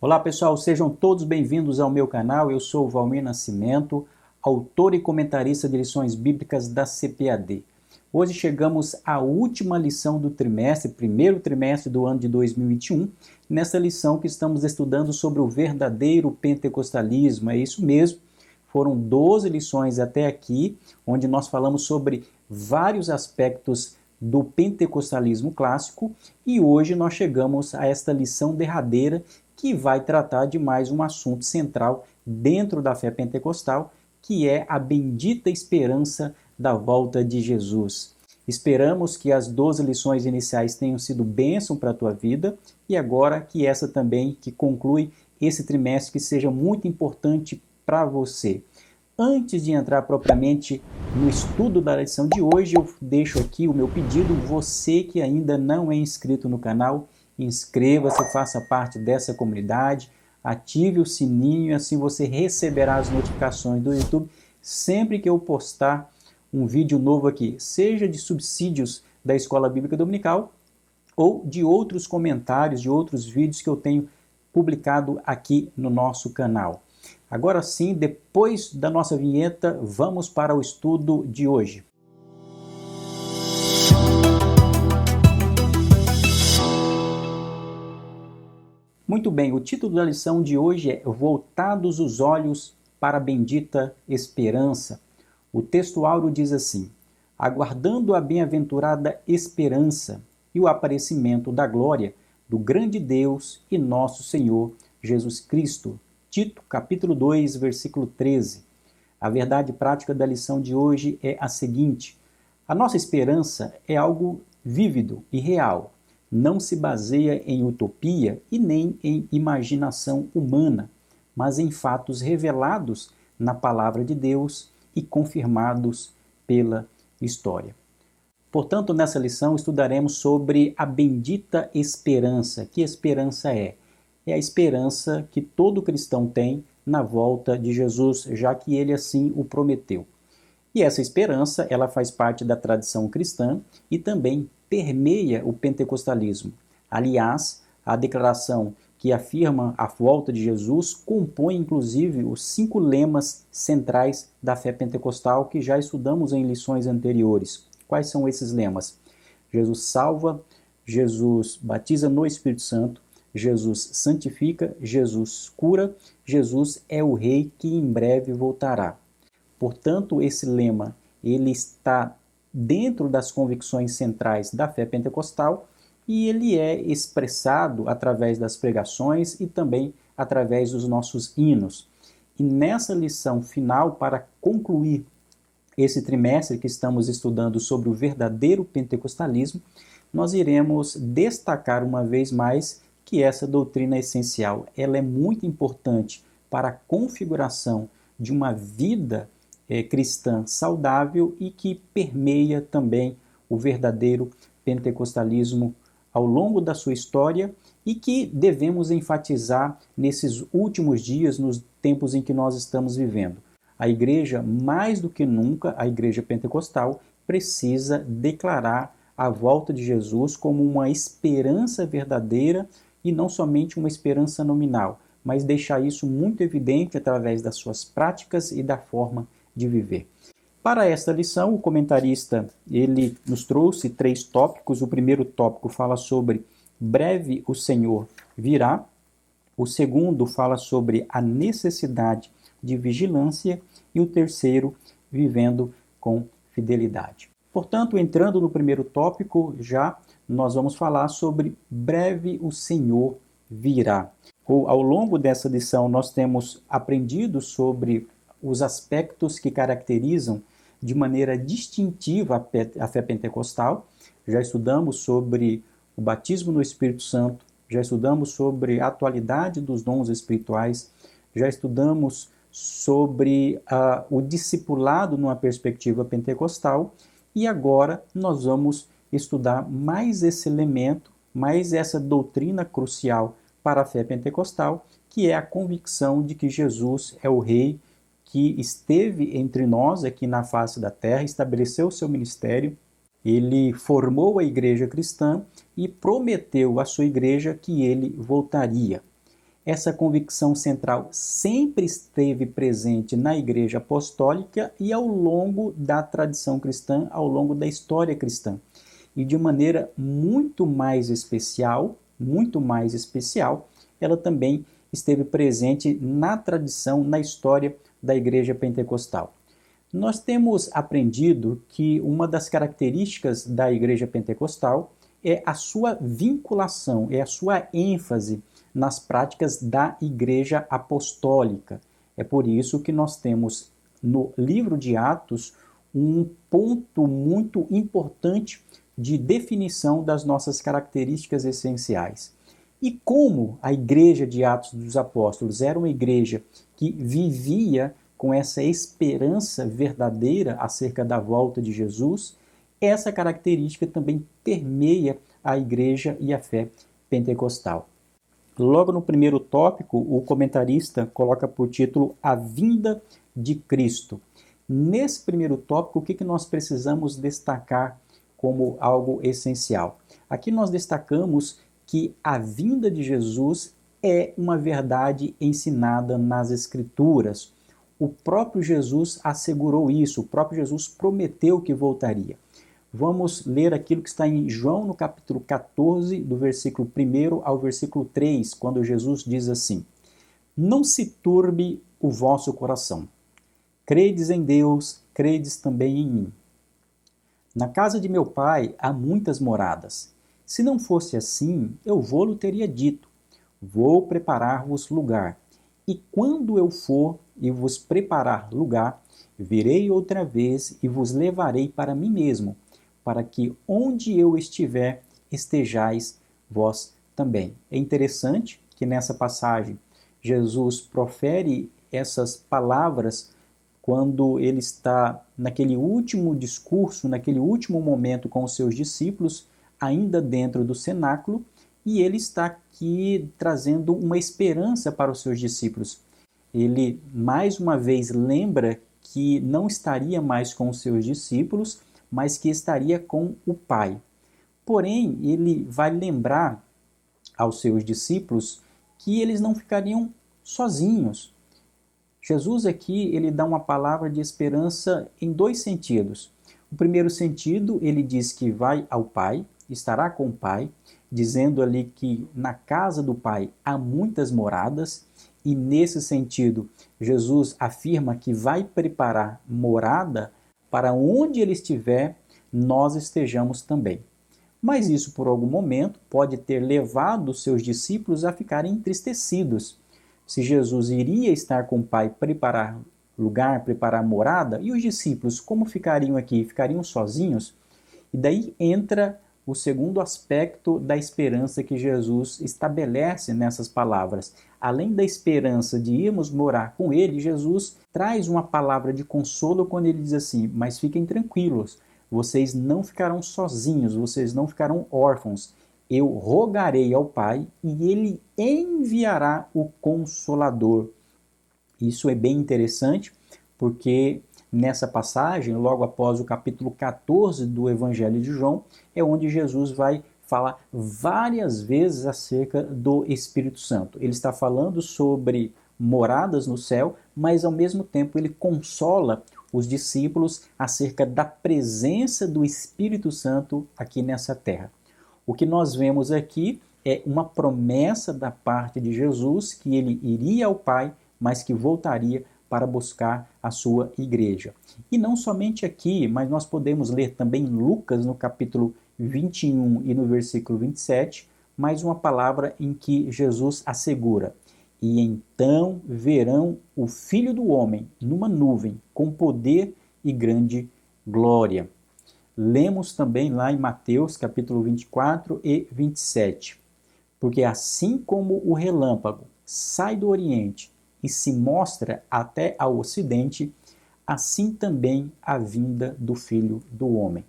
Olá pessoal, sejam todos bem-vindos ao meu canal. Eu sou o Valmir Nascimento, autor e comentarista de lições bíblicas da CPAD. Hoje chegamos à última lição do trimestre, primeiro trimestre do ano de 2021, nessa lição que estamos estudando sobre o verdadeiro pentecostalismo. É isso mesmo, foram 12 lições até aqui, onde nós falamos sobre vários aspectos do pentecostalismo clássico e hoje nós chegamos a esta lição derradeira que vai tratar de mais um assunto central dentro da fé pentecostal, que é a bendita esperança da volta de Jesus. Esperamos que as 12 lições iniciais tenham sido bênção para a tua vida e agora que essa também, que conclui esse trimestre, que seja muito importante para você. Antes de entrar propriamente no estudo da lição de hoje, eu deixo aqui o meu pedido. Você que ainda não é inscrito no canal, inscreva-se, faça parte dessa comunidade, ative o sininho, assim você receberá as notificações do YouTube sempre que eu postar um vídeo novo aqui, seja de subsídios da Escola Bíblica Dominical ou de outros comentários, de outros vídeos que eu tenho publicado aqui no nosso canal. Agora sim, depois da nossa vinheta, vamos para o estudo de hoje. Muito bem, o título da lição de hoje é Voltados os Olhos para a Bendita Esperança. O texto áureo diz assim: aguardando a bem-aventurada esperança e o aparecimento da glória do grande Deus e nosso Senhor Jesus Cristo. Tito, capítulo 2, versículo 13. A verdade prática da lição de hoje é a seguinte: a nossa esperança é algo vívido e real. Não se baseia em utopia e nem em imaginação humana, mas em fatos revelados na palavra de Deus e confirmados pela história. Portanto, nessa lição estudaremos sobre a bendita esperança. Que esperança é? É a esperança que todo cristão tem na volta de Jesus, já que ele assim o prometeu. E essa esperança, ela faz parte da tradição cristã e também permeia o pentecostalismo. Aliás, a declaração que afirma a volta de Jesus compõe inclusive os 5 lemas centrais da fé pentecostal que já estudamos em lições anteriores. Quais são esses lemas? Jesus salva, Jesus batiza no Espírito Santo, Jesus santifica, Jesus cura, Jesus é o Rei que em breve voltará. Portanto, esse lema ele está dentro das convicções centrais da fé pentecostal e ele é expressado através das pregações e também através dos nossos hinos. E nessa lição final, para concluir esse trimestre que estamos estudando sobre o verdadeiro pentecostalismo, nós iremos destacar uma vez mais que essa doutrina é essencial. Ela é muito importante para a configuração de uma vida cristã saudável e que permeia também o verdadeiro pentecostalismo ao longo da sua história e que devemos enfatizar nesses últimos dias, nos tempos em que nós estamos vivendo. A igreja, mais do que nunca, a igreja pentecostal, precisa declarar a volta de Jesus como uma esperança verdadeira e não somente uma esperança nominal, mas deixar isso muito evidente através das suas práticas e da forma de viver. Para esta lição, o comentarista ele nos trouxe 3 tópicos. O primeiro tópico fala sobre breve o Senhor virá. O segundo fala sobre a necessidade de vigilância e o terceiro, vivendo com fidelidade. Portanto, entrando no primeiro tópico, já nós vamos falar sobre breve o Senhor virá. Ao longo dessa lição, nós temos aprendido sobre os aspectos que caracterizam de maneira distintiva a fé pentecostal. Já estudamos sobre o batismo no Espírito Santo, já estudamos sobre a atualidade dos dons espirituais, já estudamos sobre o discipulado numa perspectiva pentecostal e agora nós vamos estudar mais esse elemento, mais essa doutrina crucial para a fé pentecostal, que é a convicção de que Jesus é o Rei que esteve entre nós aqui na face da terra, estabeleceu o seu ministério, ele formou a igreja cristã e prometeu à sua igreja que ele voltaria. Essa convicção central sempre esteve presente na Igreja Apostólica e ao longo da tradição cristã, ao longo da história cristã. E de maneira muito mais especial, ela também esteve presente na tradição, na história da Igreja Pentecostal. Nós temos aprendido que uma das características da Igreja Pentecostal é a sua vinculação, é a sua ênfase nas práticas da Igreja Apostólica. É por isso que nós temos no livro de Atos um ponto muito importante de definição das nossas características essenciais. E como a Igreja de Atos dos Apóstolos era uma igreja que vivia com essa esperança verdadeira acerca da volta de Jesus, essa característica também permeia a igreja e a fé pentecostal. Logo no primeiro tópico, o comentarista coloca por título A Vinda de Cristo. Nesse primeiro tópico, o que nós precisamos destacar como algo essencial? Aqui nós destacamos que a vinda de Jesus é uma verdade ensinada nas Escrituras. O próprio Jesus assegurou isso, o próprio Jesus prometeu que voltaria. Vamos ler aquilo que está em João, no capítulo 14, do versículo 1 ao versículo 3, quando Jesus diz assim: Não se turbe o vosso coração. Credes em Deus, credes também em mim. Na casa de meu pai há muitas moradas. Se não fosse assim, eu vou-lo teria dito: Vou preparar-vos lugar. E quando eu for e vos preparar lugar, virei outra vez e vos levarei para mim mesmo, para que onde eu estiver, estejais vós também. É interessante que nessa passagem Jesus profere essas palavras quando ele está naquele último discurso, naquele último momento com os seus discípulos, ainda dentro do cenáculo, e ele está aqui trazendo uma esperança para os seus discípulos. Ele, mais uma vez, lembra que não estaria mais com os seus discípulos, mas que estaria com o Pai. Porém, ele vai lembrar aos seus discípulos que eles não ficariam sozinhos. Jesus aqui, ele dá uma palavra de esperança em dois sentidos. O primeiro sentido, ele diz que vai ao Pai, estará com o Pai, dizendo ali que na casa do Pai há muitas moradas, e nesse sentido, Jesus afirma que vai preparar morada para onde ele estiver, nós estejamos também. Mas isso, por algum momento, pode ter levado os seus discípulos a ficarem entristecidos. Se Jesus iria estar com o Pai, preparar lugar, preparar morada, e os discípulos, como ficariam aqui? Ficariam sozinhos? E daí entra o segundo aspecto da esperança que Jesus estabelece nessas palavras. Além da esperança de irmos morar com ele, Jesus traz uma palavra de consolo quando ele diz assim: mas fiquem tranquilos, vocês não ficarão sozinhos, vocês não ficarão órfãos. Eu rogarei ao Pai e ele enviará o Consolador. Isso é bem interessante, porque nessa passagem, logo após o capítulo 14 do Evangelho de João, é onde Jesus vai falar várias vezes acerca do Espírito Santo. Ele está falando sobre moradas no céu, mas ao mesmo tempo ele consola os discípulos acerca da presença do Espírito Santo aqui nessa terra. O que nós vemos aqui é uma promessa da parte de Jesus que ele iria ao Pai, mas que voltaria para buscar a sua igreja. E não somente aqui, mas nós podemos ler também em Lucas, no capítulo 21 e no versículo 27, mais uma palavra em que Jesus assegura: E então verão o Filho do Homem numa nuvem, com poder e grande glória. Lemos também lá em Mateus, capítulo 24 e 27. Porque assim como o relâmpago sai do Oriente e se mostra até ao Ocidente, assim também a vinda do Filho do Homem.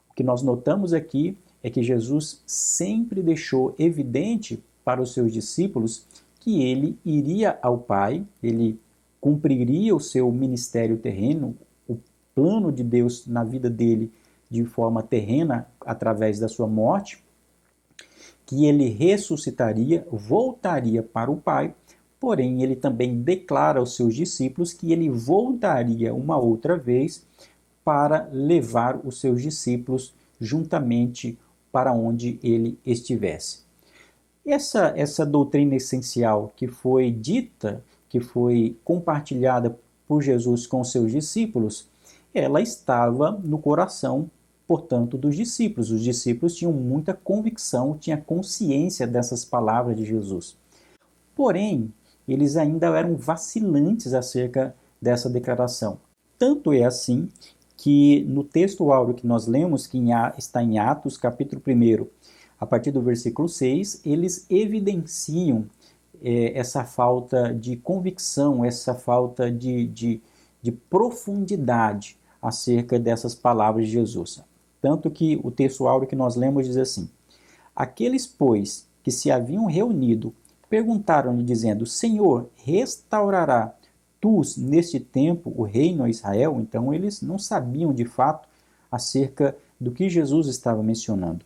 O que nós notamos aqui é que Jesus sempre deixou evidente para os seus discípulos que ele iria ao Pai, ele cumpriria o seu ministério terreno, o plano de Deus na vida dele de forma terrena através da sua morte, que ele ressuscitaria, voltaria para o Pai porém ele também declara aos seus discípulos que ele voltaria uma outra vez para levar os seus discípulos juntamente para onde ele estivesse. Essa doutrina essencial que foi dita, que foi compartilhada por Jesus com seus discípulos, ela estava no coração, portanto, dos discípulos. Os discípulos tinham muita convicção, tinham consciência dessas palavras de Jesus. Porém, eles ainda eram vacilantes acerca dessa declaração. Tanto é assim que no texto áureo que nós lemos, que está em Atos, capítulo 1, a partir do versículo 6, eles evidenciam essa falta de convicção, essa falta de profundidade acerca dessas palavras de Jesus. Tanto que o texto áureo que nós lemos diz assim: aqueles, pois, que se haviam reunido, perguntaram-lhe, dizendo: Senhor, restaurará tu neste tempo o reino a Israel? Então eles não sabiam de fato acerca do que Jesus estava mencionando.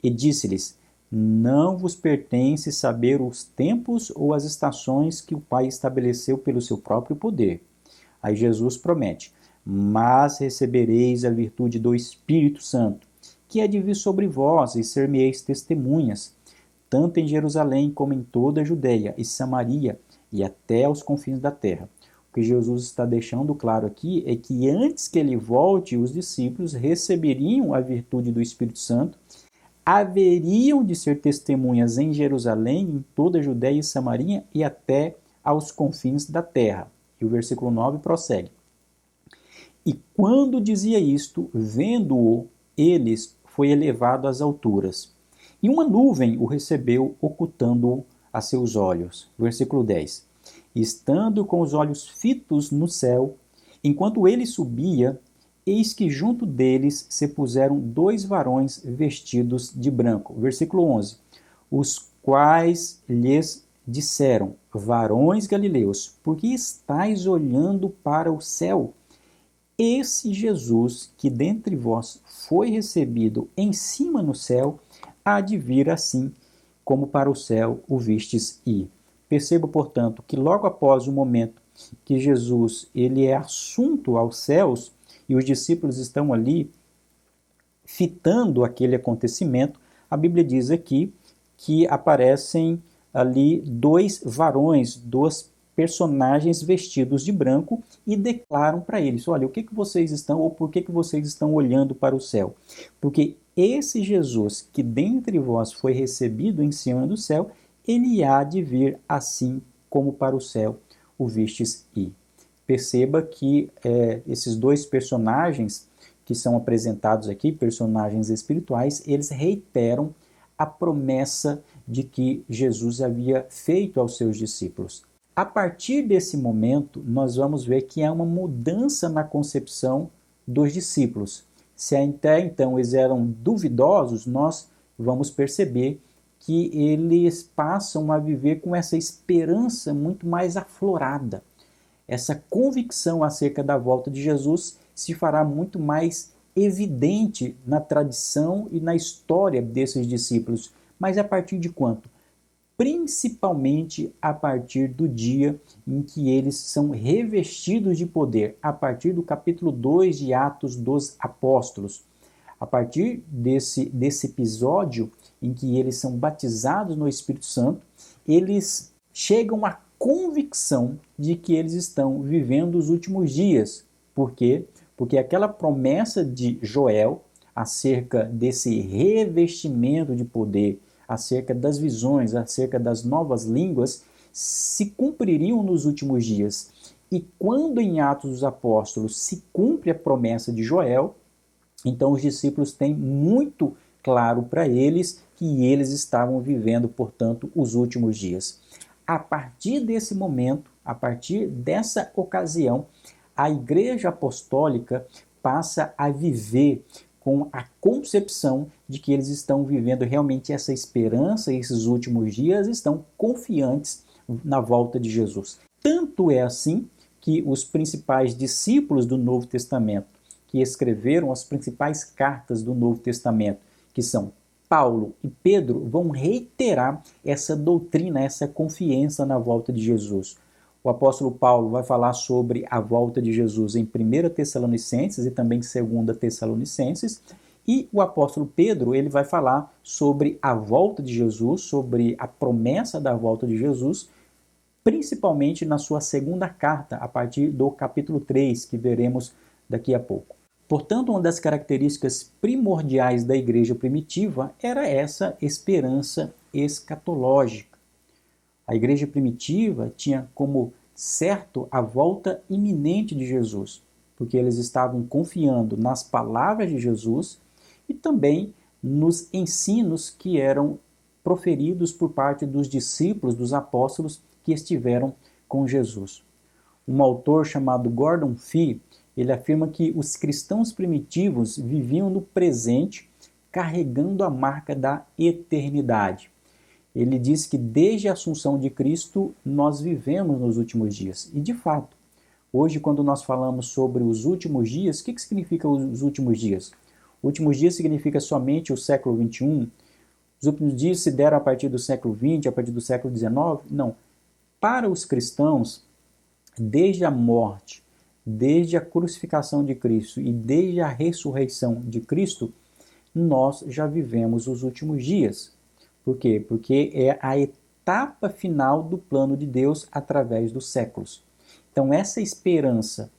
E disse-lhes: não vos pertence saber os tempos ou as estações que o Pai estabeleceu pelo seu próprio poder. Aí Jesus promete: mas recebereis a virtude do Espírito Santo, que há de vir sobre vós, e ser-me-eis testemunhas, tanto em Jerusalém como em toda a Judéia e Samaria e até aos confins da terra. O que Jesus está deixando claro aqui é que antes que ele volte, os discípulos receberiam a virtude do Espírito Santo, haveriam de ser testemunhas em Jerusalém, em toda a Judéia e Samaria e até aos confins da terra. E o versículo 9 prossegue: e quando dizia isto, vendo-o, eles, foi elevado às alturas. E uma nuvem o recebeu, ocultando-o a seus olhos. Versículo 10. Estando com os olhos fitos no céu, enquanto ele subia, eis que junto deles se puseram 2 varões vestidos de branco. Versículo 11. Os quais lhes disseram: varões galileus, por que estáis olhando para o céu? Esse Jesus, que dentre vós foi recebido em cima no céu, há de vir assim, como para o céu o vistes ir. Perceba, portanto, que logo após o momento que Jesus ele é assunto aos céus e os discípulos estão ali fitando aquele acontecimento, a Bíblia diz aqui que aparecem ali 2 varões, 2 personagens vestidos de branco e declaram para eles: olha, o que vocês estão, ou por que vocês estão olhando para o céu? Porque esse Jesus que dentre vós foi recebido em cima do céu, ele há de vir assim como para o céu o vistes ir. Perceba que esses 2 personagens que são apresentados aqui, personagens espirituais, eles reiteram a promessa de que Jesus havia feito aos seus discípulos. A partir desse momento, nós vamos ver que há uma mudança na concepção dos discípulos. Se até então eles eram duvidosos, nós vamos perceber que eles passam a viver com essa esperança muito mais aflorada. Essa convicção acerca da volta de Jesus se fará muito mais evidente na tradição e na história desses discípulos. Mas a partir de quanto? Principalmente a partir do dia em que eles são revestidos de poder, a partir do capítulo 2 de Atos dos Apóstolos. A partir desse episódio em que eles são batizados no Espírito Santo, eles chegam à convicção de que eles estão vivendo os últimos dias. Por quê? Porque aquela promessa de Joel acerca desse revestimento de poder, acerca das visões, acerca das novas línguas, se cumpririam nos últimos dias. E quando em Atos dos Apóstolos se cumpre a promessa de Joel, então os discípulos têm muito claro para eles que eles estavam vivendo, portanto, os últimos dias. A partir desse momento, a partir dessa ocasião, a Igreja Apostólica passa a viver com a concepção de que eles estão vivendo realmente essa esperança, esses últimos dias, estão confiantes na volta de Jesus. Tanto é assim que os principais discípulos do Novo Testamento, que escreveram as principais cartas do Novo Testamento, que são Paulo e Pedro vão reiterar essa doutrina, essa confiança na volta de Jesus. O apóstolo Paulo vai falar sobre a volta de Jesus em 1 Tessalonicenses e também em 2 Tessalonicenses, e o apóstolo Pedro ele vai falar sobre a volta de Jesus, sobre a promessa da volta de Jesus, principalmente na sua segunda carta, a partir do capítulo 3, que veremos daqui a pouco. Portanto, uma das características primordiais da igreja primitiva era essa esperança escatológica. A igreja primitiva tinha como certo a volta iminente de Jesus, porque eles estavam confiando nas palavras de Jesus e também nos ensinos que eram proferidos por parte dos discípulos, dos apóstolos que estiveram com Jesus. Um autor chamado Gordon Fee, ele afirma que os cristãos primitivos viviam no presente carregando a marca da eternidade. Ele diz que desde a assunção de Cristo nós vivemos nos últimos dias. E de fato, hoje quando nós falamos sobre os últimos dias, o que significa os últimos dias? Últimos dias significa somente o século XXI? Os últimos dias se deram a partir do século XX, a partir do século XIX? Não. Para os cristãos, desde a morte, desde a crucificação de Cristo e desde a ressurreição de Cristo, nós já vivemos os últimos dias. Por quê? Porque é a etapa final do plano de Deus através dos séculos. Então, essa esperança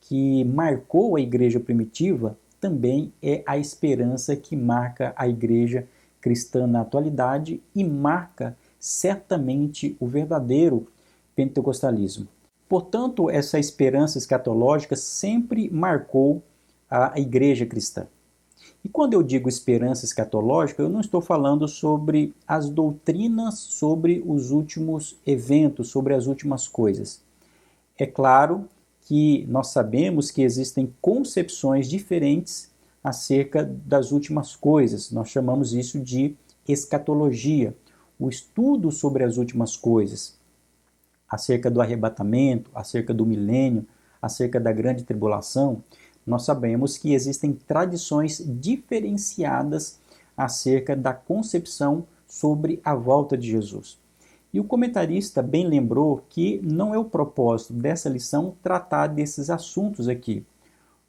que marcou a igreja primitiva também é a esperança que marca a igreja cristã na atualidade e marca certamente o verdadeiro pentecostalismo. Portanto, essa esperança escatológica sempre marcou a igreja cristã. E quando eu digo esperança escatológica, eu não estou falando sobre as doutrinas, sobre os últimos eventos, sobre as últimas coisas. É claro que nós sabemos que existem concepções diferentes acerca das últimas coisas. Nós chamamos isso de escatologia, o estudo sobre as últimas coisas, acerca do arrebatamento, acerca do milênio, acerca da grande tribulação. Nós sabemos que existem tradições diferenciadas acerca da concepção sobre a volta de Jesus. E o comentarista bem lembrou que não é o propósito dessa lição tratar desses assuntos aqui.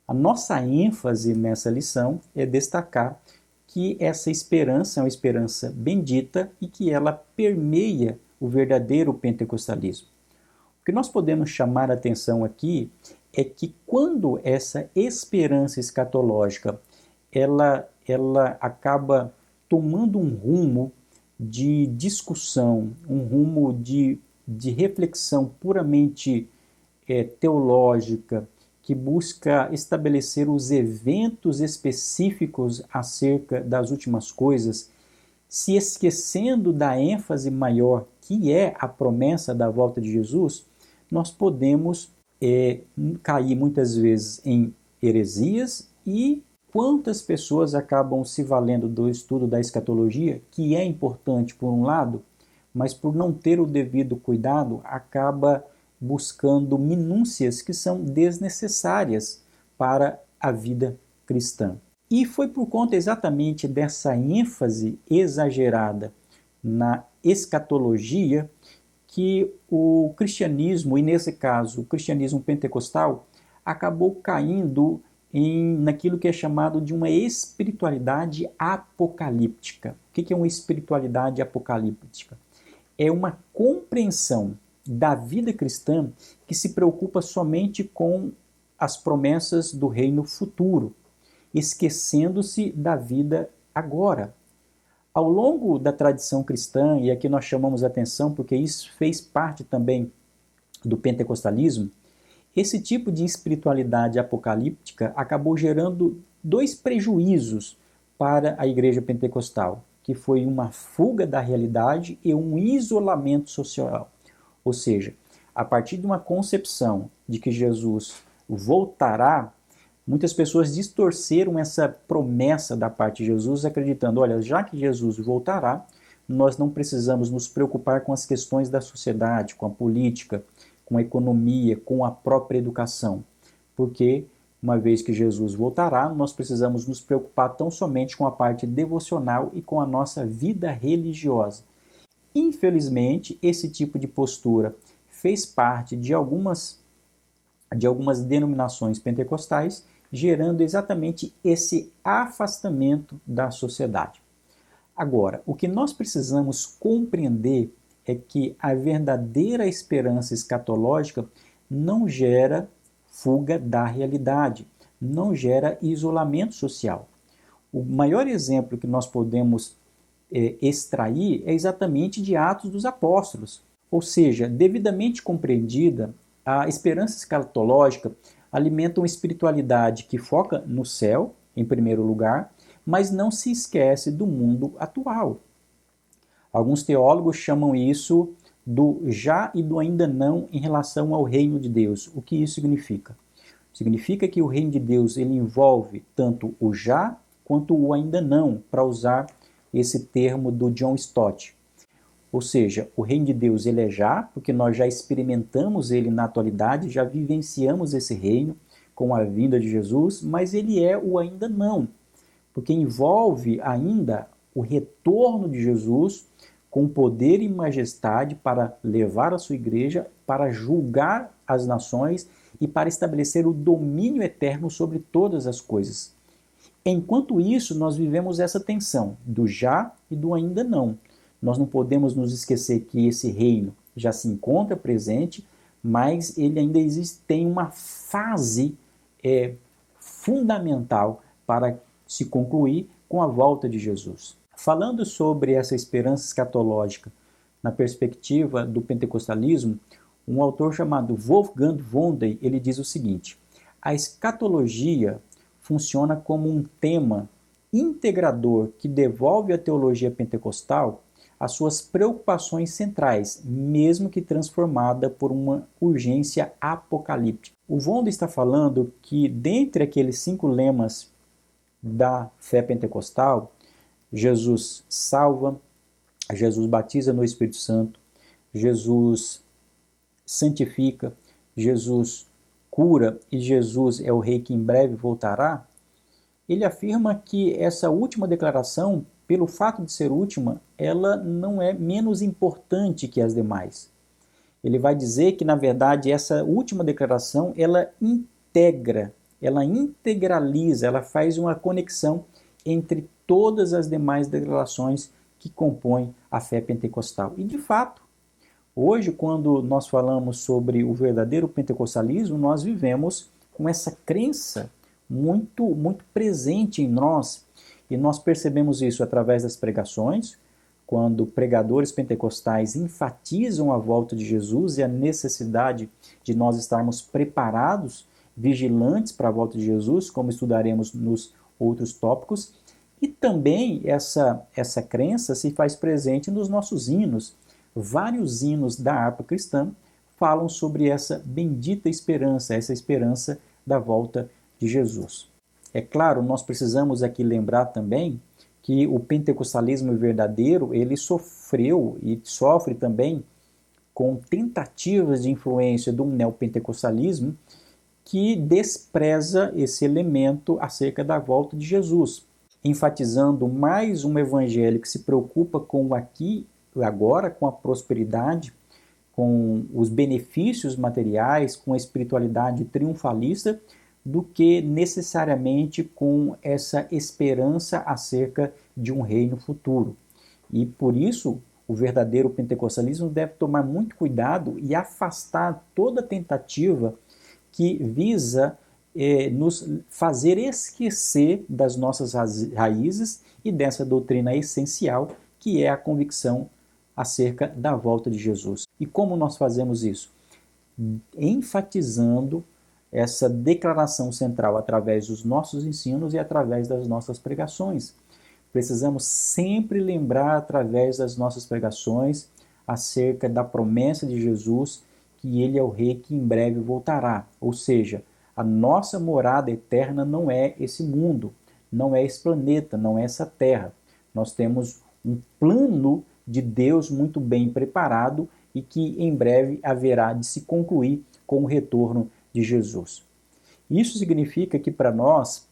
A nossa ênfase nessa lição é destacar que essa esperança é uma esperança bendita e que ela permeia o verdadeiro pentecostalismo. O que nós podemos chamar a atenção aqui é que quando essa esperança escatológica ela acaba tomando um rumo de discussão, um rumo de reflexão puramente teológica, que busca estabelecer os eventos específicos acerca das últimas coisas, se esquecendo da ênfase maior que é a promessa da volta de Jesus, nós podemos cair muitas vezes em heresias. E quantas pessoas acabam se valendo do estudo da escatologia, que é importante por um lado, mas por não ter o devido cuidado, acaba buscando minúcias que são desnecessárias para a vida cristã. E foi por conta exatamente dessa ênfase exagerada na escatologia que o cristianismo, e nesse caso o cristianismo pentecostal, acabou caindo naquilo que é chamado de uma espiritualidade apocalíptica. O que é uma espiritualidade apocalíptica? É uma compreensão da vida cristã que se preocupa somente com as promessas do reino futuro, esquecendo-se da vida agora. Ao longo da tradição cristã, e aqui nós chamamos a atenção porque isso fez parte também do pentecostalismo, esse tipo de espiritualidade apocalíptica acabou gerando dois prejuízos para a igreja pentecostal, que foi uma fuga da realidade e um isolamento social. Ou seja, a partir de uma concepção de que Jesus voltará, muitas pessoas distorceram essa promessa da parte de Jesus, acreditando, olha, já que Jesus voltará, nós não precisamos nos preocupar com as questões da sociedade, com a política, com a economia, com a própria educação, porque uma vez que Jesus voltará, nós precisamos nos preocupar tão somente com a parte devocional e com a nossa vida religiosa. Infelizmente, esse tipo de postura fez parte de algumas denominações pentecostais, gerando exatamente esse afastamento da sociedade. Agora, o que nós precisamos compreender é que a verdadeira esperança escatológica não gera fuga da realidade, não gera isolamento social. O maior exemplo que nós podemos extrair é exatamente de Atos dos Apóstolos. Ou seja, devidamente compreendida, a esperança escatológica alimenta uma espiritualidade que foca no céu, em primeiro lugar, mas não se esquece do mundo atual. Alguns teólogos chamam isso do já e do ainda não em relação ao reino de Deus. O que isso significa? Significa que o reino de Deus ele envolve tanto o já quanto o ainda não, para usar esse termo do John Stott. Ou seja, o reino de Deus ele é já, porque nós já experimentamos ele na atualidade, já vivenciamos esse reino com a vinda de Jesus, mas ele é o ainda não, porque envolve ainda o retorno de Jesus com poder e majestade para levar a sua igreja, para julgar as nações e para estabelecer o domínio eterno sobre todas as coisas. Enquanto isso, nós vivemos essa tensão do já e do ainda não. Nós não podemos nos esquecer que esse reino já se encontra presente, mas ele ainda existe, tem uma fase fundamental para se concluir com a volta de Jesus. Falando sobre essa esperança escatológica na perspectiva do pentecostalismo, um autor chamado Wolfgang Wondey, ele diz o seguinte: a escatologia funciona como um tema integrador que devolve à teologia pentecostal as suas preocupações centrais, mesmo que transformada por uma urgência apocalíptica. O Wondey está falando que, dentre aqueles 5 lemas da fé pentecostal, Jesus salva, Jesus batiza no Espírito Santo, Jesus santifica, Jesus cura e Jesus é o rei que em breve voltará. Ele afirma que essa última declaração, pelo fato de ser última, ela não é menos importante que as demais. Ele vai dizer que, na verdade, essa última declaração, ela integra, ela integraliza, ela faz uma conexão entre todas as demais declarações que compõem a fé pentecostal. E, de fato, hoje, quando nós falamos sobre o verdadeiro pentecostalismo, nós vivemos com essa crença muito presente em nós, e nós percebemos isso através das pregações, quando pregadores pentecostais enfatizam a volta de Jesus e a necessidade de nós estarmos preparados, vigilantes para a volta de Jesus, como estudaremos nos outros tópicos, e também essa crença se faz presente nos nossos hinos. Vários hinos da harpa cristã falam sobre essa bendita esperança, essa esperança da volta de Jesus. É claro, nós precisamos aqui lembrar também que o pentecostalismo verdadeiro, ele sofreu e sofre também com tentativas de influência do neopentecostalismo que despreza esse elemento acerca da volta de Jesus, enfatizando mais um evangelho que se preocupa com o aqui e agora, com a prosperidade, com os benefícios materiais, com a espiritualidade triunfalista, do que necessariamente com essa esperança acerca de um reino futuro. E por isso, o verdadeiro pentecostalismo deve tomar muito cuidado e afastar toda tentativa que visa nos fazer esquecer das nossas raízes e dessa doutrina essencial, que é a convicção acerca da volta de Jesus. E como nós fazemos isso? Enfatizando essa declaração central através dos nossos ensinos e através das nossas pregações. Precisamos sempre lembrar através das nossas pregações acerca da promessa de Jesus, que ele é o rei que em breve voltará. Ou seja, a nossa morada eterna não é esse mundo, não é esse planeta, não é essa terra. Nós temos um plano de Deus muito bem preparado e que em breve haverá de se concluir com o retorno de Jesus. Isso significa que para nós,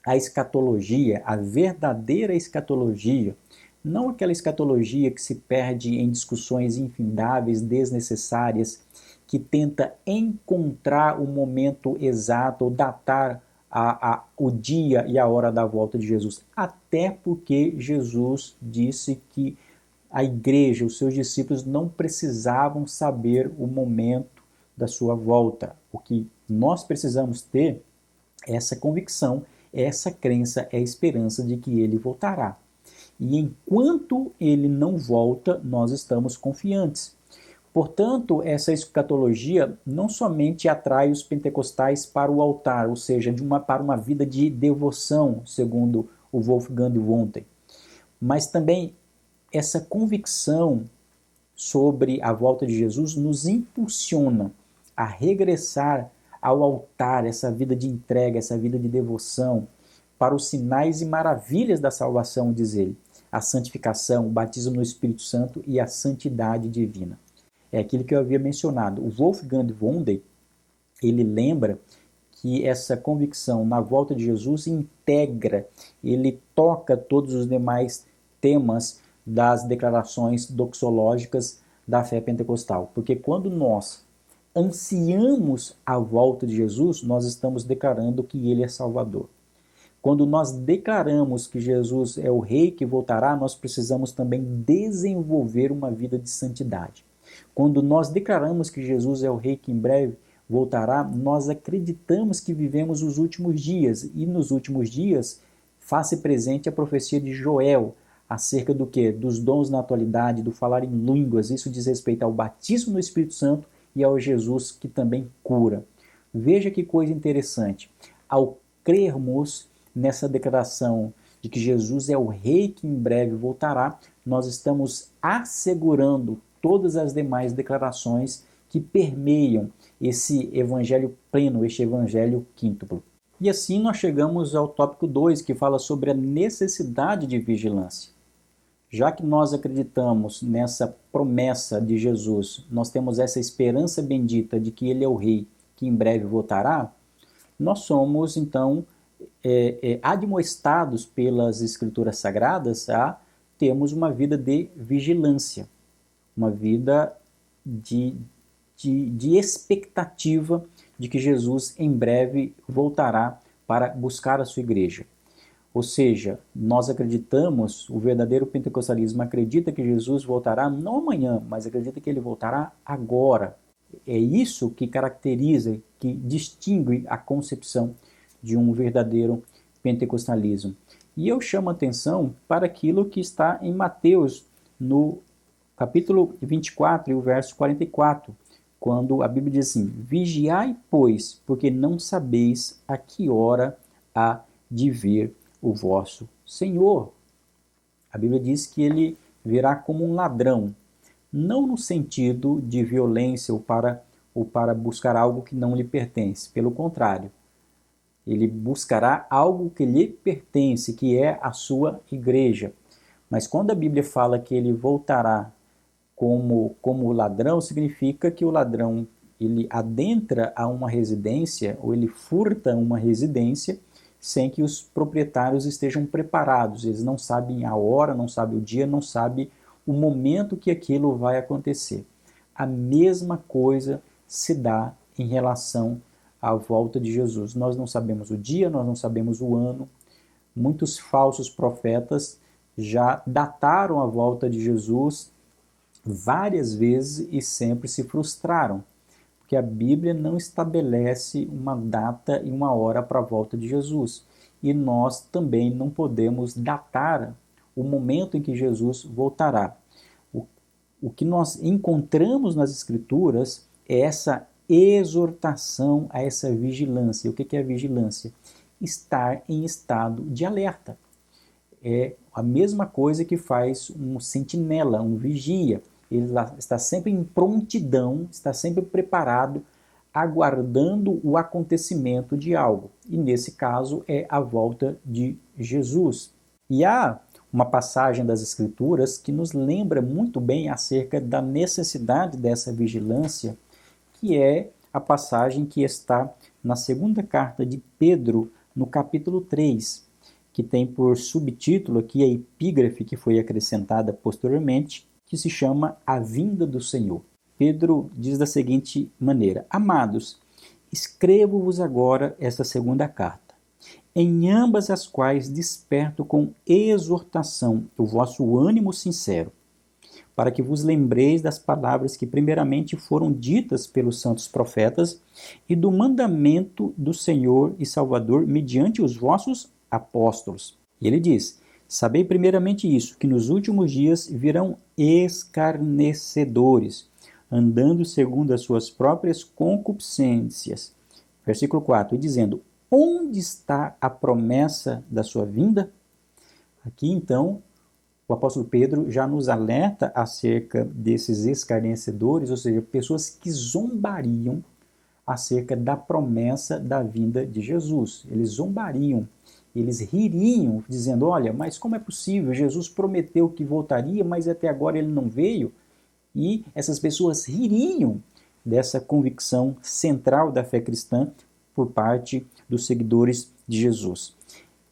a escatologia, a verdadeira escatologia, não aquela escatologia que se perde em discussões infindáveis, desnecessárias, que tenta encontrar o momento exato ou datar o dia e a hora da volta de Jesus. Até porque Jesus disse que a igreja, os seus discípulos, não precisavam saber o momento da sua volta. O que nós precisamos ter é essa convicção, essa crença, é a esperança de que ele voltará. E enquanto ele não volta, nós estamos confiantes. Portanto, essa escatologia não somente atrai os pentecostais para o altar, ou seja, para uma vida de devoção, segundo o Wolfgang Wundt, mas também essa convicção sobre a volta de Jesus nos impulsiona a regressar ao altar, essa vida de entrega, essa vida de devoção, para os sinais e maravilhas da salvação, diz ele, a santificação, o batismo no Espírito Santo e a santidade divina. É aquilo que eu havia mencionado. O Wolfgang Wundt, ele lembra que essa convicção na volta de Jesus integra, ele toca todos os demais temas das declarações doxológicas da fé pentecostal. Porque quando nós ansiamos a volta de Jesus, nós estamos declarando que ele é Salvador. Quando nós declaramos que Jesus é o Rei que voltará, nós precisamos também desenvolver uma vida de santidade. Quando nós declaramos que Jesus é o Rei que em breve voltará, nós acreditamos que vivemos os últimos dias. E nos últimos dias, faz-se presente a profecia de Joel, acerca do quê? Dos dons na atualidade, do falar em línguas. Isso diz respeito ao batismo no Espírito Santo e ao Jesus que também cura. Veja que coisa interessante. Ao crermos nessa declaração de que Jesus é o Rei que em breve voltará, nós estamos assegurando todas as demais declarações que permeiam esse evangelho pleno, este evangelho quíntuplo. E assim nós chegamos ao tópico 2, que fala sobre a necessidade de vigilância. Já que nós acreditamos nessa promessa de Jesus, nós temos essa esperança bendita de que ele é o Rei que em breve voltará, nós somos então admoestados pelas Escrituras Sagradas a termos uma vida de vigilância, uma vida de expectativa de que Jesus em breve voltará para buscar a sua igreja. Ou seja, nós acreditamos, o verdadeiro pentecostalismo acredita que Jesus voltará não amanhã, mas acredita que ele voltará agora. É isso que caracteriza, que distingue a concepção de um verdadeiro pentecostalismo. E eu chamo a atenção para aquilo que está em Mateus, no capítulo 24 e o verso 44, quando a Bíblia diz assim: vigiai, pois, porque não sabeis a que hora há de vir o vosso Senhor. A Bíblia diz que ele virá como um ladrão, não no sentido de violência ou para buscar algo que não lhe pertence, pelo contrário, ele buscará algo que lhe pertence, que é a sua igreja. Mas quando a Bíblia fala que ele voltará como ladrão, significa que o ladrão ele adentra a uma residência ou ele furta uma residência sem que os proprietários estejam preparados. Eles não sabem a hora, não sabem o dia, não sabem o momento que aquilo vai acontecer. A mesma coisa se dá em relação à volta de Jesus. Nós não sabemos o dia, nós não sabemos o ano. Muitos falsos profetas já dataram a volta de Jesus várias vezes e sempre se frustraram, porque a Bíblia não estabelece uma data e uma hora para a volta de Jesus. E nós também não podemos datar o momento em que Jesus voltará. O que nós encontramos nas Escrituras é essa exortação a essa vigilância. O que é a vigilância? Estar em estado de alerta. É a mesma coisa que faz um sentinela, um vigia. Ele está sempre em prontidão, está sempre preparado, aguardando o acontecimento de algo. E nesse caso é a volta de Jesus. E há uma passagem das Escrituras que nos lembra muito bem acerca da necessidade dessa vigilância, que é a passagem que está na segunda carta de Pedro, no capítulo 3, que tem por subtítulo aqui a epígrafe que foi acrescentada posteriormente, que se chama A Vinda do Senhor. Pedro diz da seguinte maneira: Amados, escrevo-vos agora esta segunda carta, em ambas as quais desperto com exortação o vosso ânimo sincero, para que vos lembreis das palavras que primeiramente foram ditas pelos santos profetas e do mandamento do Senhor e Salvador mediante os vossos apóstolos. E ele diz: Sabei primeiramente isso, que nos últimos dias virão escarnecedores, andando segundo as suas próprias concupiscências. Versículo 4, dizendo: Onde está a promessa da sua vinda? Aqui então o apóstolo Pedro já nos alerta acerca desses escarnecedores, ou seja, pessoas que zombariam acerca da promessa da vinda de Jesus. Eles zombariam, eles ririam, dizendo: olha, mas como é possível? Jesus prometeu que voltaria, mas até agora ele não veio. E essas pessoas ririam dessa convicção central da fé cristã por parte dos seguidores de Jesus.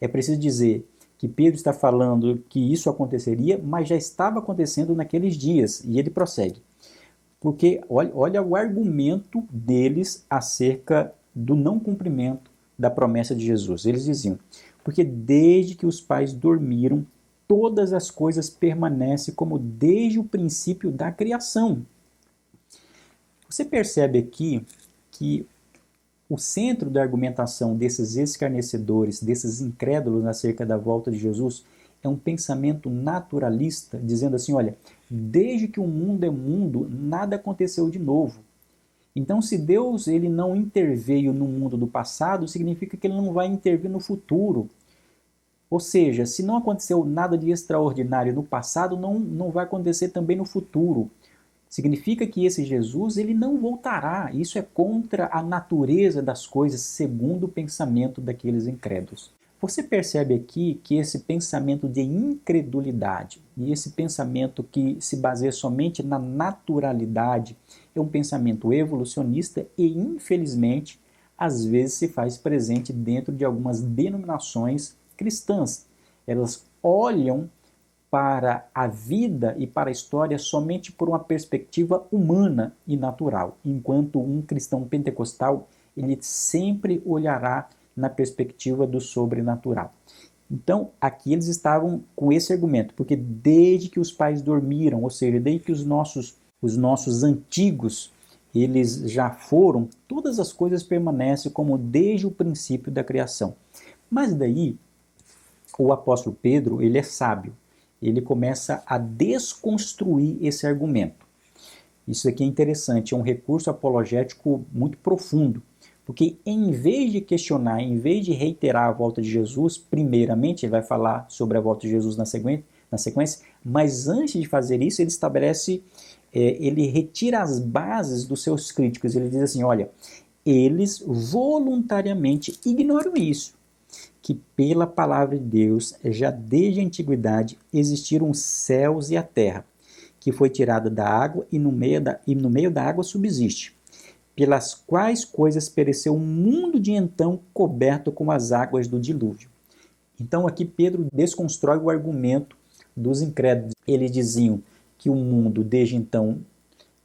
É preciso dizer que Pedro está falando que isso aconteceria, mas já estava acontecendo naqueles dias. E ele prossegue. Porque olha o argumento deles acerca do não cumprimento da promessa de Jesus. Eles diziam: porque desde que os pais dormiram, todas as coisas permanecem como desde o princípio da criação. Você percebe aqui que o centro da argumentação desses escarnecedores, desses incrédulos acerca da volta de Jesus, é um pensamento naturalista, dizendo assim: olha, desde que o mundo é mundo, nada aconteceu de novo. Então, se Deus ele não interveio no mundo do passado, significa que ele não vai intervir no futuro. Ou seja, se não aconteceu nada de extraordinário no passado, não vai acontecer também no futuro. Significa que esse Jesus ele não voltará. Isso é contra a natureza das coisas, segundo o pensamento daqueles incrédulos. Você percebe aqui que esse pensamento de incredulidade e esse pensamento que se baseia somente na naturalidade é um pensamento evolucionista e, infelizmente, às vezes se faz presente dentro de algumas denominações cristãs. Elas olham para a vida e para a história somente por uma perspectiva humana e natural, enquanto um cristão pentecostal ele sempre olhará na perspectiva do sobrenatural. Então, aqui eles estavam com esse argumento, porque desde que os pais dormiram, ou seja, desde que os nossos antigos eles já foram, todas as coisas permanecem como desde o princípio da criação. Mas daí, o apóstolo Pedro, ele é sábio. Ele começa a desconstruir esse argumento. Isso aqui é interessante, é um recurso apologético muito profundo, porque em vez de questionar, em vez de reiterar a volta de Jesus, primeiramente ele vai falar sobre a volta de Jesus na sequência, mas antes de fazer isso ele estabelece, ele retira as bases dos seus críticos, ele diz assim: olha, eles voluntariamente ignoram isso, que pela palavra de Deus, já desde a antiguidade, existiram os céus e a terra, que foi tirada da água e no meio da água subsiste, pelas quais coisas pereceu o mundo de então coberto com as águas do dilúvio. Então aqui Pedro desconstrói o argumento dos incrédulos. Eles diziam que o mundo desde então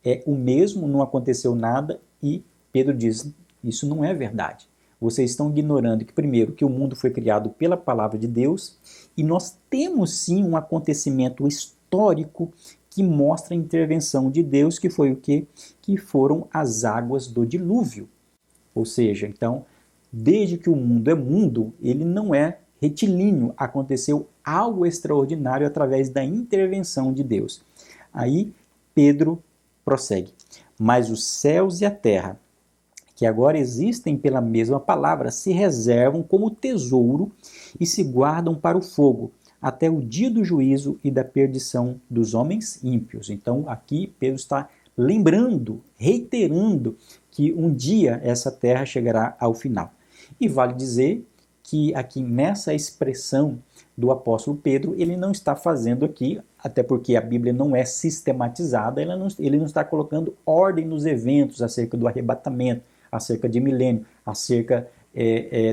é o mesmo, não aconteceu nada, e Pedro diz: isso não é verdade. Vocês estão ignorando que, primeiro, que o mundo foi criado pela palavra de Deus, e nós temos sim um acontecimento histórico que mostra a intervenção de Deus, que foi o quê? Que foram as águas do dilúvio. Ou seja, então, desde que o mundo é mundo, ele não é retilíneo, aconteceu algo extraordinário através da intervenção de Deus. Aí Pedro prossegue: mas os céus e a terra, que agora existem pela mesma palavra, se reservam como tesouro e se guardam para o fogo, até o dia do juízo e da perdição dos homens ímpios. Então aqui Pedro está lembrando, reiterando que um dia essa terra chegará ao final. E vale dizer que aqui nessa expressão do apóstolo Pedro, ele não está fazendo aqui, até porque a Bíblia não é sistematizada, ele não está colocando ordem nos eventos acerca do arrebatamento, acerca de milênio. acerca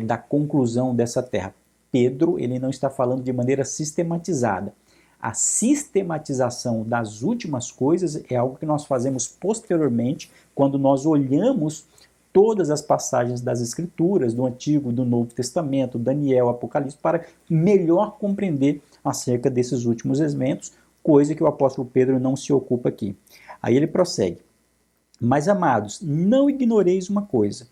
da conclusão dessa terra. Pedro, ele não está falando de maneira sistematizada. A sistematização das últimas coisas é algo que nós fazemos posteriormente, quando nós olhamos todas as passagens das Escrituras, do Antigo, do Novo Testamento, Daniel, Apocalipse, para melhor compreender acerca desses últimos eventos, coisa que o apóstolo Pedro não se ocupa aqui. Aí ele prossegue. Mas, amados, não ignoreis uma coisa,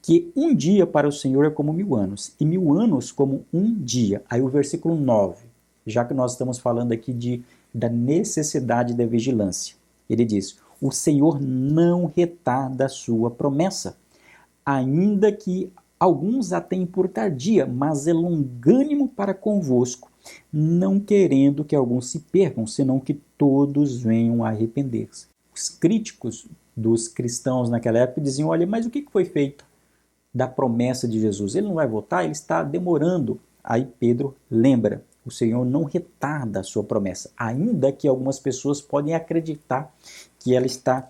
que um dia para o Senhor é como 1000 anos, e 1000 anos como um dia. Aí o versículo 9, já que nós estamos falando aqui da necessidade da vigilância. Ele diz, o Senhor não retarda a sua promessa, ainda que alguns a tenham por tardia, mas é longânimo para convosco, não querendo que alguns se percam, senão que todos venham a arrepender-se. Os críticos dos cristãos naquela época diziam, olha, mas o que foi feito da promessa de Jesus? Ele não vai voltar, ele está demorando. Aí Pedro lembra, o Senhor não retarda a sua promessa, ainda que algumas pessoas podem acreditar que ela está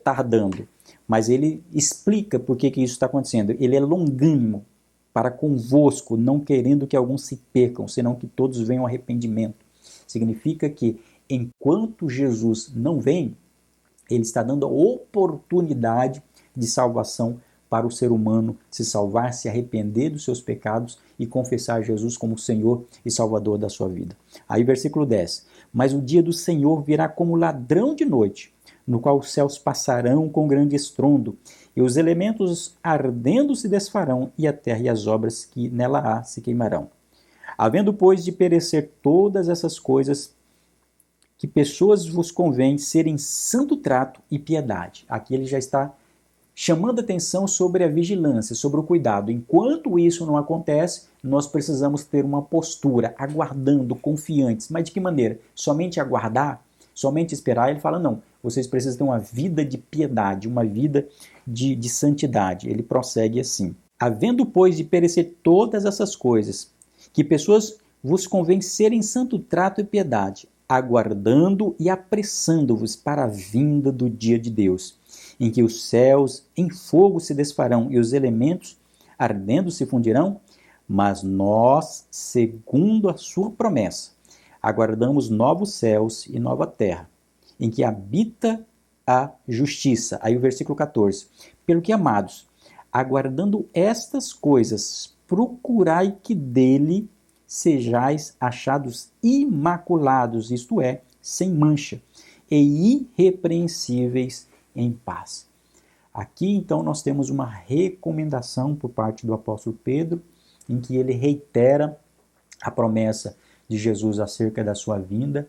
tardando. Mas ele explica por que isso está acontecendo. Ele é longânimo para convosco, não querendo que alguns se percam, senão que todos venham ao arrependimento. Significa que enquanto Jesus não vem, ele está dando a oportunidade de salvação para o ser humano se salvar, se arrepender dos seus pecados e confessar Jesus como Senhor e Salvador da sua vida. Aí versículo 10. Mas o dia do Senhor virá como ladrão de noite, no qual os céus passarão com grande estrondo, e os elementos ardendo se desfarão, e a terra e as obras que nela há se queimarão. Havendo, pois, de perecer todas essas coisas, que pessoas vos convém serem santo trato e piedade. Aqui ele já está chamando atenção sobre a vigilância, sobre o cuidado. Enquanto isso não acontece, nós precisamos ter uma postura, aguardando, confiantes. Mas de que maneira? Somente aguardar? Somente esperar? Ele fala, não, vocês precisam ter uma vida de piedade, uma vida de santidade. Ele prossegue assim. Havendo, pois, de perecer todas essas coisas, que pessoas vos convém serem santo trato e piedade, aguardando e apressando-vos para a vinda do dia de Deus, em que os céus em fogo se desfarão e os elementos ardendo se fundirão, mas nós, segundo a sua promessa, aguardamos novos céus e nova terra, em que habita a justiça. Aí o versículo 14. Pelo que, amados, aguardando estas coisas, procurai que dele sejais achados imaculados, isto é, sem mancha, e irrepreensíveis em paz. Aqui, então, nós temos uma recomendação por parte do apóstolo Pedro, em que ele reitera a promessa de Jesus acerca da sua vinda.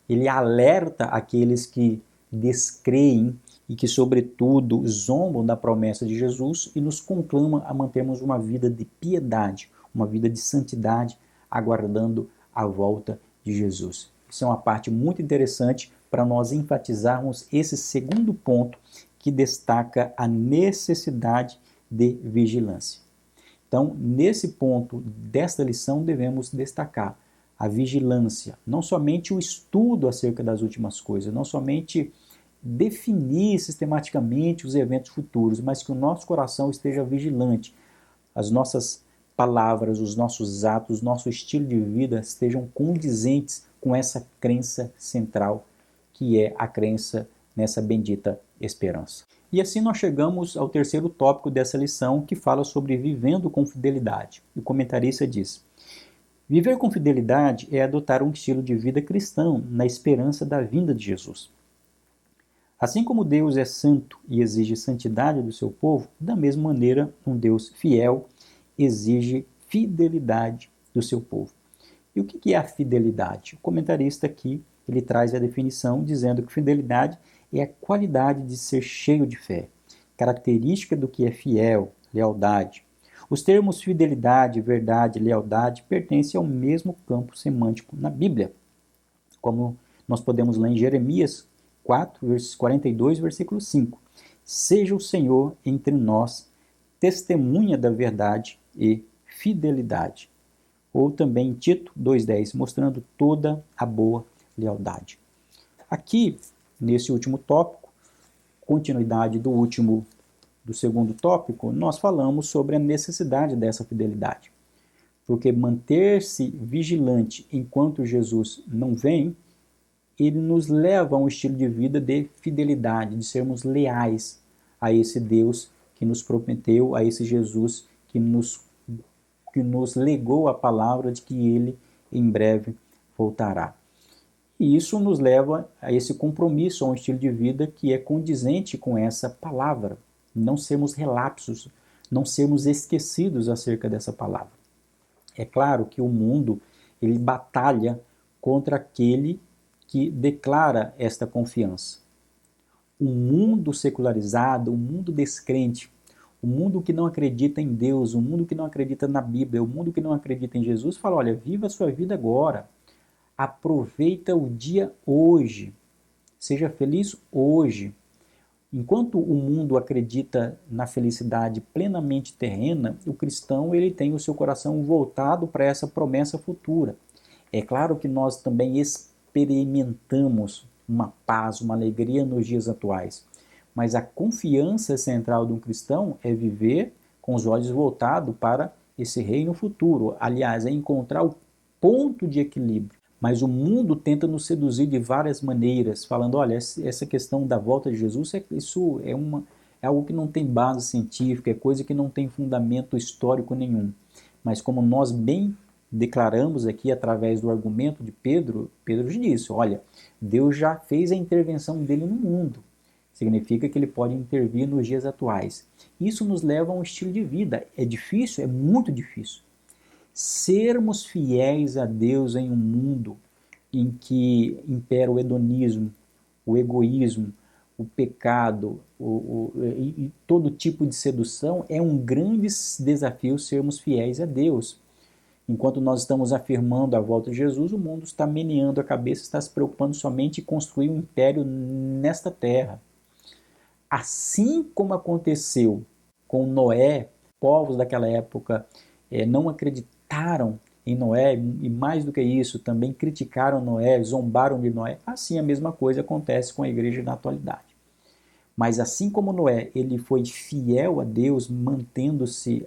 Ele alerta aqueles que descreem e que, sobretudo, zombam da promessa de Jesus e nos conclama a mantermos uma vida de piedade, uma vida de santidade, aguardando a volta de Jesus. Isso é uma parte muito interessante para nós enfatizarmos esse segundo ponto que destaca a necessidade de vigilância. Então, nesse ponto desta lição, devemos destacar a vigilância, não somente o estudo acerca das últimas coisas, não somente definir sistematicamente os eventos futuros, mas que o nosso coração esteja vigilante, as nossas palavras, os nossos atos, nosso estilo de vida estejam condizentes com essa crença central, que é a crença nessa bendita esperança. E assim nós chegamos ao terceiro tópico dessa lição, que fala sobre vivendo com fidelidade. O comentarista diz: viver com fidelidade é adotar um estilo de vida cristão na esperança da vinda de Jesus. Assim como Deus é santo e exige santidade do seu povo, da mesma maneira, um Deus fiel exige fidelidade do seu povo. E o que é a fidelidade? O comentarista aqui ele traz a definição dizendo que fidelidade é a qualidade de ser cheio de fé, característica do que é fiel, lealdade. Os termos fidelidade, verdade e lealdade pertencem ao mesmo campo semântico na Bíblia, como nós podemos ler em Jeremias 4, versos 42, versículo 5. Seja o Senhor entre nós testemunha da verdade e fidelidade. Ou também em Tito 2,10, mostrando toda a boa lealdade. Aqui, nesse último tópico, continuidade do último do segundo tópico, nós falamos sobre a necessidade dessa fidelidade. Porque manter-se vigilante enquanto Jesus não vem, ele nos leva a um estilo de vida de fidelidade, de sermos leais a esse Deus que nos prometeu, a esse Jesus que nos legou a palavra de que ele em breve voltará. E isso nos leva a esse compromisso, a um estilo de vida que é condizente com essa palavra. Não sermos relapsos, não sermos esquecidos acerca dessa palavra. É claro que o mundo ele batalha contra aquele que declara esta confiança. O mundo secularizado, o mundo descrente, o mundo que não acredita em Deus, o mundo que não acredita na Bíblia, o mundo que não acredita em Jesus, fala, olha, viva a sua vida agora. Aproveita o dia hoje. Seja feliz hoje. Enquanto o mundo acredita na felicidade plenamente terrena, o cristão ele tem o seu coração voltado para essa promessa futura. É claro que nós também experimentamos uma paz, uma alegria nos dias atuais, mas a confiança central de um cristão é viver com os olhos voltados para esse reino futuro. Aliás, é encontrar o ponto de equilíbrio. Mas o mundo tenta nos seduzir de várias maneiras, falando, olha, essa questão da volta de Jesus, isso é algo que não tem base científica, é coisa que não tem fundamento histórico nenhum. Mas como nós bem declaramos aqui através do argumento de Pedro, Pedro disse, olha, Deus já fez a intervenção dele no mundo. Significa que ele pode intervir nos dias atuais. Isso nos leva a um estilo de vida. É difícil? É muito difícil. Sermos fiéis a Deus em um mundo em que impera o hedonismo, o egoísmo, o pecado e todo tipo de sedução, é um grande desafio sermos fiéis a Deus. Enquanto nós estamos afirmando a volta de Jesus, o mundo está meneando a cabeça, está se preocupando somente em construir um império nesta terra. Assim como aconteceu com Noé, povos daquela época não acreditaram em Noé, e mais do que isso, também criticaram Noé, zombaram de Noé. Assim a mesma coisa acontece com a igreja na atualidade. Mas assim como Noé, ele foi fiel a Deus, mantendo-se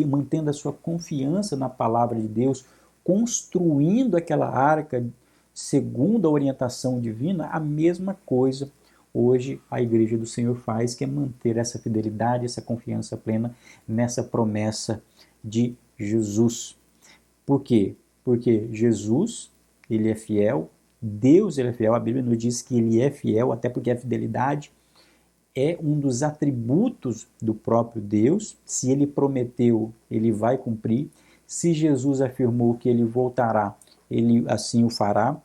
mantendo a sua confiança na palavra de Deus, construindo aquela arca segundo a orientação divina, a mesma coisa hoje a igreja do Senhor faz, que é manter essa fidelidade, essa confiança plena nessa promessa de Jesus. Por quê? Porque Jesus, ele é fiel, Deus ele é fiel, a Bíblia nos diz que ele é fiel, até porque a fidelidade é um dos atributos do próprio Deus. Se ele prometeu, ele vai cumprir. Se Jesus afirmou que ele voltará, ele assim o fará.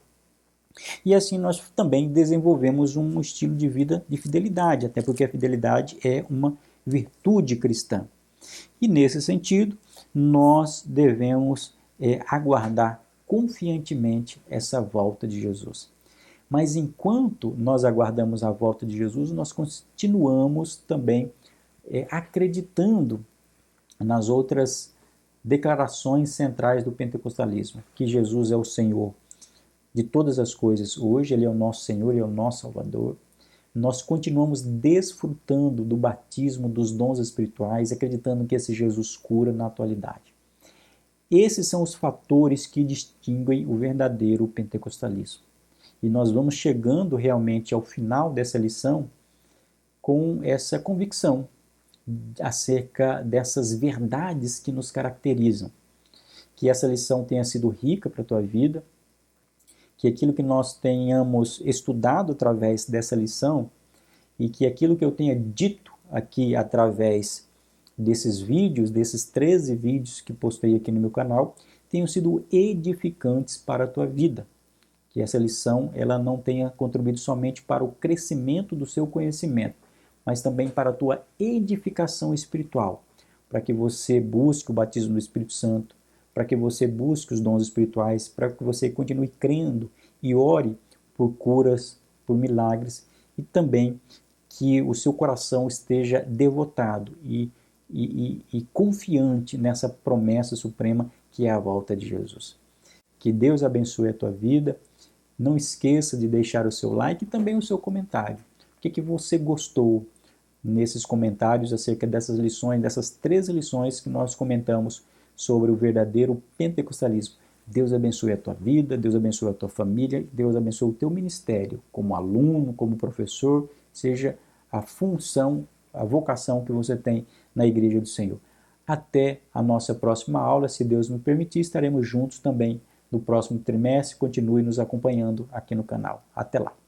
E assim nós também desenvolvemos um estilo de vida de fidelidade, até porque a fidelidade é uma virtude cristã. E nesse sentido, nós devemos aguardar confiantemente essa volta de Jesus. Mas enquanto nós aguardamos a volta de Jesus, nós continuamos também acreditando nas outras declarações centrais do pentecostalismo, que Jesus é o Senhor de todas as coisas. Hoje ele é o nosso Senhor, ele é o nosso Salvador. Nós continuamos desfrutando do batismo, dos dons espirituais, acreditando que esse Jesus cura na atualidade. Esses são os fatores que distinguem o verdadeiro pentecostalismo. E nós vamos chegando realmente ao final dessa lição com essa convicção acerca dessas verdades que nos caracterizam. Que essa lição tenha sido rica para a tua vida, que aquilo que nós tenhamos estudado através dessa lição e que aquilo que eu tenha dito aqui através desses vídeos, desses 13 vídeos que postei aqui no meu canal, tenham sido edificantes para a tua vida. Que essa lição ela não tenha contribuído somente para o crescimento do seu conhecimento, mas também para a tua edificação espiritual, para que você busque o batismo do Espírito Santo, para que você busque os dons espirituais, para que você continue crendo e ore por curas, por milagres, e também que o seu coração esteja devotado e confiante nessa promessa suprema que é a volta de Jesus. Que Deus abençoe a tua vida. Não esqueça de deixar o seu like e também o seu comentário. O que você gostou nesses comentários acerca dessas lições, dessas 13 lições que nós comentamos sobre o verdadeiro pentecostalismo. Deus abençoe a tua vida, Deus abençoe a tua família, Deus abençoe o teu ministério como aluno, como professor, seja a função, a vocação que você tem na Igreja do Senhor. Até a nossa próxima aula, se Deus me permitir, estaremos juntos também no próximo trimestre. Continue nos acompanhando aqui no canal. Até lá!